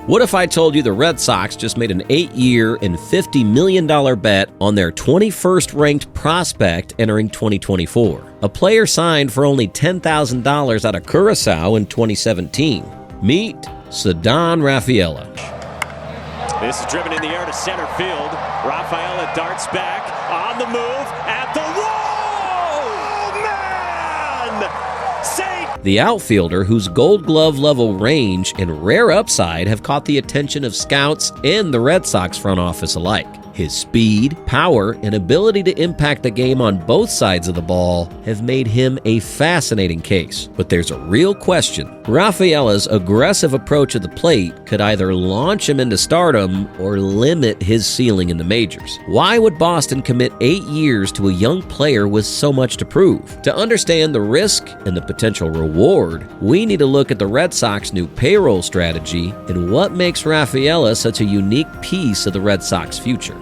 What if I told you the Red Sox just made an 8-year and $50 million bet on their 21st ranked prospect entering 2024? A player signed for only $10,000 out of Curaçao in 2017. Meet Cedanne Rafaela. This is driven in the air to center field. Rafaela darts back on the move at the wall. Oh, man! Save! The outfielder, whose Gold Glove level range and rare upside have caught the attention of scouts and the Red Sox front office alike. His speed, power, and ability to impact the game on both sides of the ball have made him a fascinating case. But there's a real question. Rafaela's aggressive approach at the plate could either launch him into stardom or limit his ceiling in the majors. Why would Boston commit 8 years to a young player with so much to prove? To understand the risk and the potential reward, we need to look at the Red Sox new payroll strategy and what makes Rafaela such a unique piece of the Red Sox future.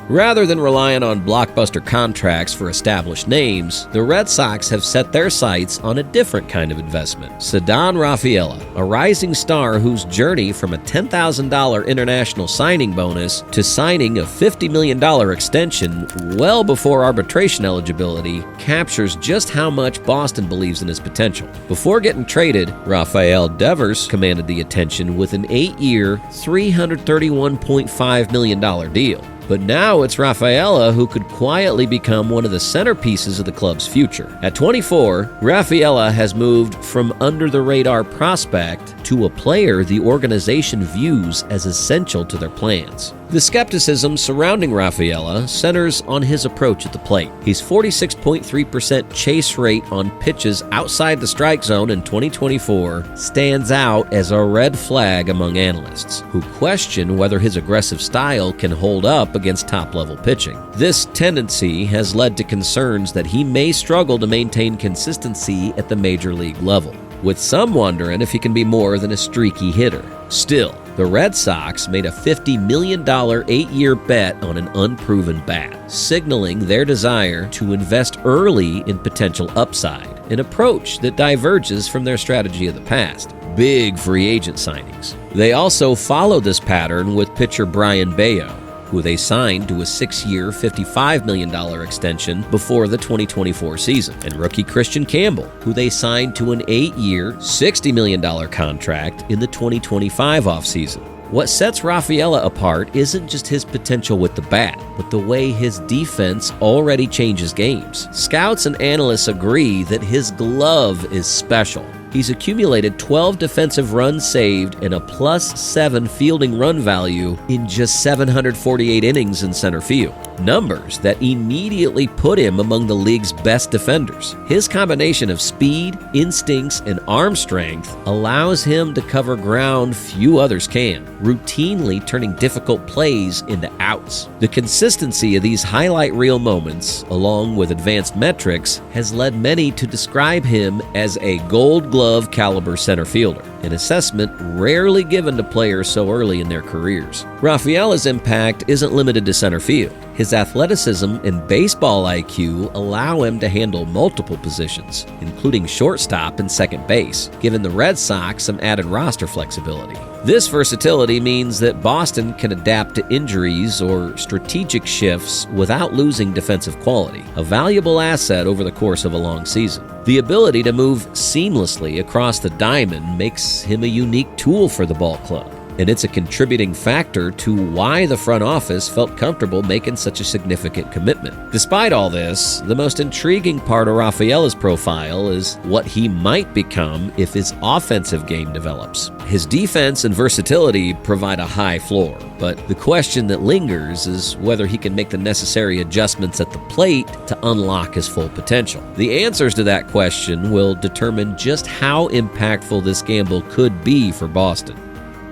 Rather than relying on blockbuster contracts for established names, the Red Sox have set their sights on a different kind of investment. Ceddanne Rafaela, a rising star whose journey from a $10,000 international signing bonus to signing a $50 million extension well before arbitration eligibility captures just how much Boston believes in his potential. Before getting traded, Rafael Devers commanded the attention with an 8-year, $331.5 million deal. But now it's Rafaela who could quietly become one of the centerpieces of the club's future. At 24, Rafaela has moved from under-the-radar prospect to a player the organization views as essential to their plans. The skepticism surrounding Rafaela centers on his approach at the plate. His 46.3% chase rate on pitches outside the strike zone in 2024 stands out as a red flag among analysts, who question whether his aggressive style can hold up against top-level pitching. This tendency has led to concerns that he may struggle to maintain consistency at the major league level, with some wondering if he can be more than a streaky hitter. Still, the Red Sox made a $50 million 8-year bet on an unproven bat, signaling their desire to invest early in potential upside, an approach that diverges from their strategy of the past. Big free agent signings. They also followed this pattern with pitcher Brayan Bello, who they signed to a 6-year, $55 million extension before the 2024 season, and rookie Christian Campbell, who they signed to an 8-year, $60 million contract in the 2025 offseason. What sets Rafaela apart isn't just his potential with the bat, but the way his defense already changes games. Scouts and analysts agree that his glove is special. He's accumulated 12 defensive runs saved and a +7 fielding run value in just 748 innings in center field. Numbers that immediately put him among the league's best defenders. His combination of speed, instincts, and arm strength allows him to cover ground few others can, routinely turning difficult plays into outs. The consistency of these highlight reel moments, along with advanced metrics, has led many to describe him as a Gold Glove caliber center fielder, an assessment rarely given to players so early in their careers. Rafaela's impact isn't limited to center field. His athleticism and baseball IQ allow him to handle multiple positions, including shortstop and second base, giving the Red Sox some added roster flexibility. This versatility means that Boston can adapt to injuries or strategic shifts without losing defensive quality, a valuable asset over the course of a long season. The ability to move seamlessly across the diamond makes him a unique tool for the ball club, and it's a contributing factor to why the front office felt comfortable making such a significant commitment. Despite all this, the most intriguing part of Rafaela's profile is what he might become if his offensive game develops. His defense and versatility provide a high floor, but the question that lingers is whether he can make the necessary adjustments at the plate to unlock his full potential. The answers to that question will determine just how impactful this gamble could be for Boston.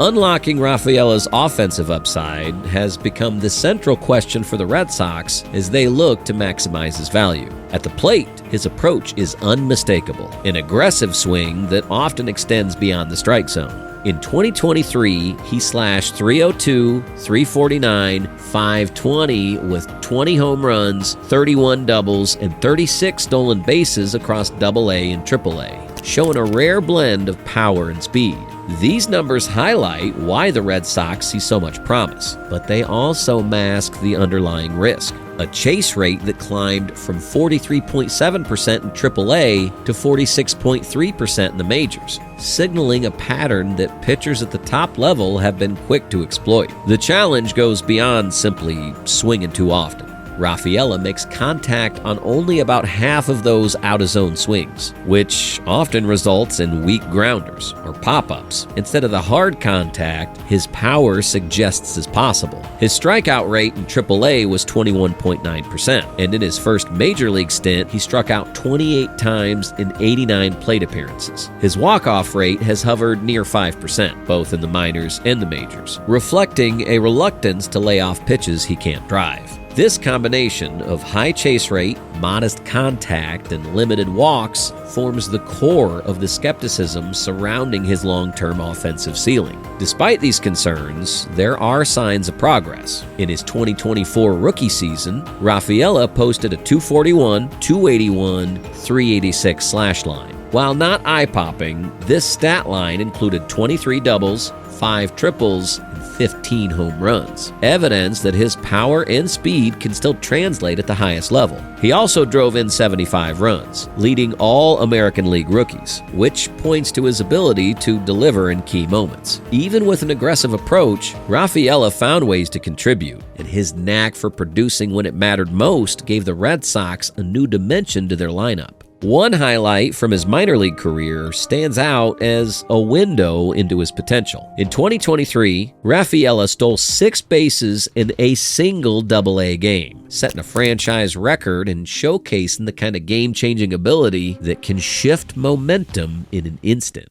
Unlocking Rafaela's offensive upside has become the central question for the Red Sox as they look to maximize his value. At the plate, his approach is unmistakable, an aggressive swing that often extends beyond the strike zone. In 2023, he slashed .302, .349, .520 with 20 home runs, 31 doubles, and 36 stolen bases across AA and AAA, showing a rare blend of power and speed. These numbers highlight why the Red Sox see so much promise, but they also mask the underlying risk. A chase rate that climbed from 43.7% in AAA to 46.3% in the majors, signaling a pattern that pitchers at the top level have been quick to exploit. The challenge goes beyond simply swinging too often. Rafaela makes contact on only about half of those out-of-zone swings, which often results in weak grounders or pop-ups. Instead of the hard contact his power suggests is possible. His strikeout rate in AAA was 21.9%, and in his first major league stint, he struck out 28 times in 89 plate appearances. His walk-off rate has hovered near 5%, both in the minors and the majors, reflecting a reluctance to lay off pitches he can't drive. This combination of high chase rate, modest contact, and limited walks forms the core of the skepticism surrounding his long-term offensive ceiling. Despite these concerns, there are signs of progress. In his 2024 rookie season, Rafaela posted a 241, 281, 386 slash line. While not eye-popping, this stat line included 23 doubles, 5 triples, and 15 home runs, evidence that his power and speed can still translate at the highest level. He also drove in 75 runs, leading all American League rookies, which points to his ability to deliver in key moments. Even with an aggressive approach, Rafaela found ways to contribute, and his knack for producing when it mattered most gave the Red Sox a new dimension to their lineup. One highlight from his minor league career stands out as a window into his potential. In 2023, Rafaela stole 6 bases in a single Double-A game, setting a franchise record and showcasing the kind of game-changing ability that can shift momentum in an instant.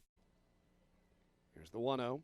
Here's the 1-0.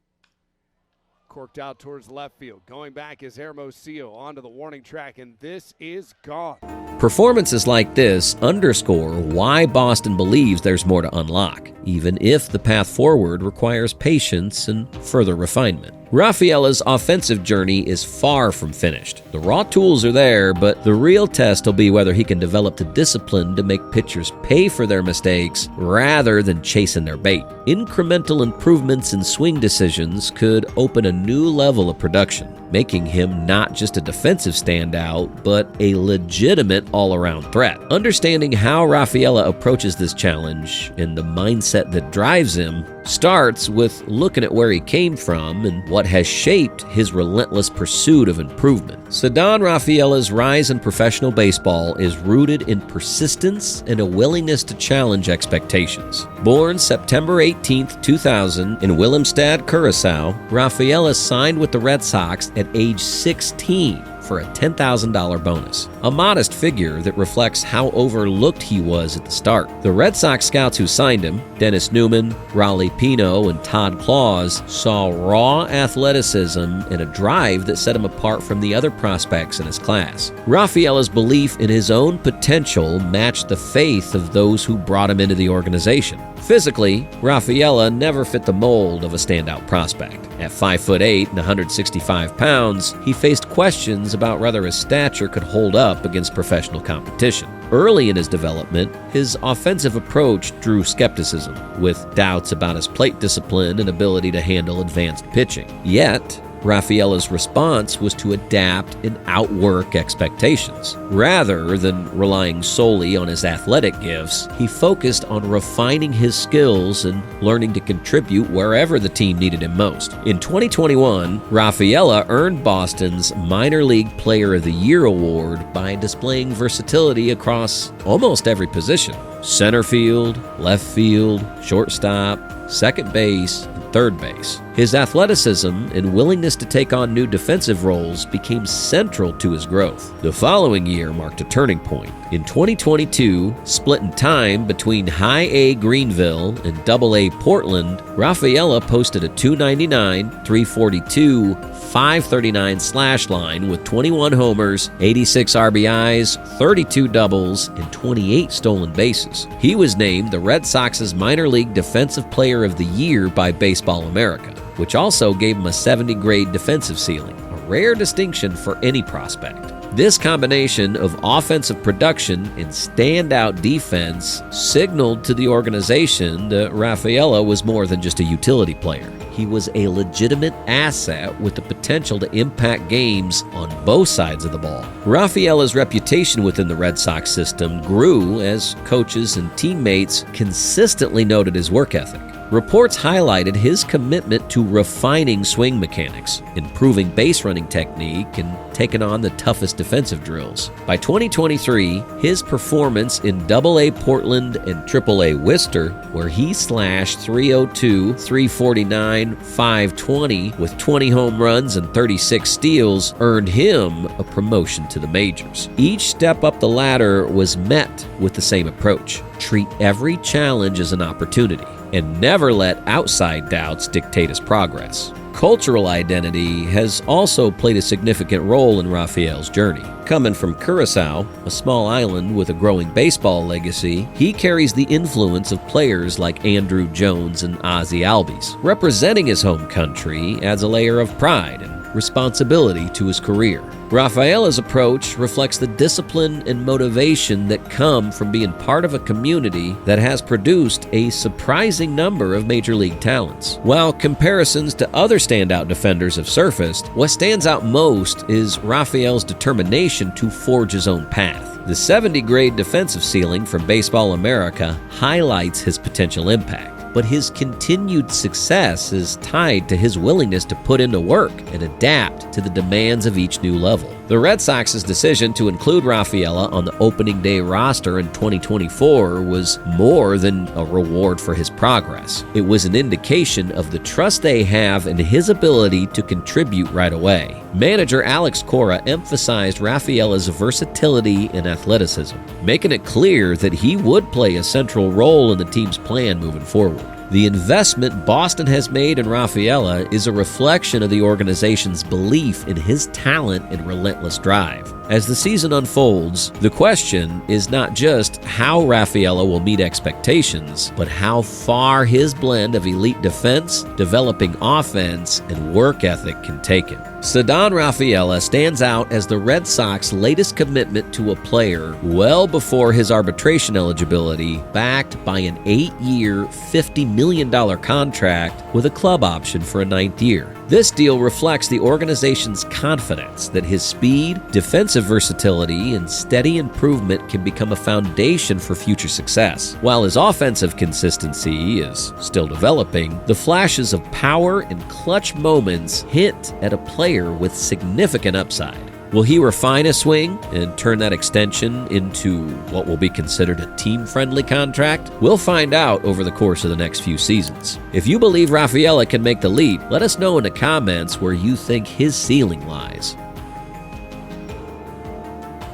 Corked out towards left field. Going back is Hermosillo onto the warning track, and this is gone. Performances like this underscore why Boston believes there's more to unlock, even if the path forward requires patience and further refinement. Rafaela's offensive journey is far from finished. The raw tools are there, but the real test will be whether he can develop the discipline to make pitchers pay for their mistakes rather than chasing their bait. Incremental improvements in swing decisions could open a new level of production, making him not just a defensive standout, but a legitimate all-around threat. Understanding how Rafaela approaches this challenge and the mindset that drives him starts with looking at where he came from and what has shaped his relentless pursuit of improvement. Cedanne Rafaela's rise in professional baseball is rooted in persistence and a willingness to challenge expectations. Born September 18, 2000 in Willemstad, Curaçao, Rafaela signed with the Red Sox at age 16 for a $10,000 bonus, a modest figure that reflects how overlooked he was at the start. The Red Sox scouts who signed him, Dennis Newman, Raleigh Pino, and Todd Claus, saw raw athleticism and a drive that set him apart from the other prospects in his class. Rafaela's belief in his own potential matched the faith of those who brought him into the organization. Physically, Rafaela never fit the mold of a standout prospect. At 5'8" and 165 pounds, he faced questions about whether his stature could hold up against professional competition. Early in his development, his offensive approach drew skepticism, with doubts about his plate discipline and ability to handle advanced pitching. Yet, Rafaela's response was to adapt and outwork expectations. Rather than relying solely on his athletic gifts, he focused on refining his skills and learning to contribute wherever the team needed him most. In 2021, Rafaela earned Boston's Minor League Player of the Year award by displaying versatility across almost every position: center field, left field, shortstop, second base, and third base. His athleticism and willingness to take on new defensive roles became central to his growth. The following year marked a turning point. In 2022, splitting time between High A Greenville and Double A Portland, Rafaela posted a 299, 342, 539 slash line with 21 homers, 86 RBIs, 32 doubles, and 28 stolen bases. He was named the Red Sox's Minor League Defensive Player of the Year by Baseball America, which also gave him a 70-grade defensive ceiling, a rare distinction for any prospect. This combination of offensive production and standout defense signaled to the organization that Rafaela was more than just a utility player. He was a legitimate asset with the potential to impact games on both sides of the ball. Rafaela's reputation within the Red Sox system grew as coaches and teammates consistently noted his work ethic. Reports highlighted his commitment to refining swing mechanics, improving base running technique, and taking on the toughest defensive drills. By 2023, his performance in AA Portland and AAA Worcester, where he slashed .302, .349, .520 with 20 home runs and 36 steals, earned him a promotion to the majors. Each step up the ladder was met with the same approach: treat every challenge as an opportunity, and never let outside doubts dictate his progress. Cultural identity has also played a significant role in Rafaela's journey. Coming from Curaçao, a small island with a growing baseball legacy, he carries the influence of players like Andrew Jones and Ozzie Albies. Representing his home country adds a layer of pride and responsibility to his career. Rafaela's approach reflects the discipline and motivation that come from being part of a community that has produced a surprising number of major league talents. While comparisons to other standout defenders have surfaced, what stands out most is Rafaela's determination to forge his own path. The 70-grade defensive ceiling from Baseball America highlights his potential impact, but his continued success is tied to his willingness to put into work and adapt to the demands of each new level. The Red Sox's decision to include Rafaela on the opening day roster in 2024 was more than a reward for his progress. It was an indication of the trust they have in his ability to contribute right away. Manager Alex Cora emphasized Rafaela's versatility and athleticism, making it clear that he would play a central role in the team's plan moving forward. The investment Boston has made in Rafaela is a reflection of the organization's belief in his talent and relentless drive. As the season unfolds, the question is not just how Rafaela will meet expectations, but how far his blend of elite defense, developing offense, and work ethic can take him. Ceddanne Rafaela stands out as the Red Sox's latest commitment to a player well before his arbitration eligibility, backed by an 8-year, $50 million contract with a club option for a 9th year. This deal reflects the organization's confidence that his speed, defensive versatility, and steady improvement can become a foundation for future success. While his offensive consistency is still developing, the flashes of power and clutch moments hint at a player with significant upside. Will he refine a swing and turn that extension into what will be considered a team-friendly contract? We'll find out over the course of the next few seasons. If you believe Rafaela can make the leap, let us know in the comments where you think his ceiling lies.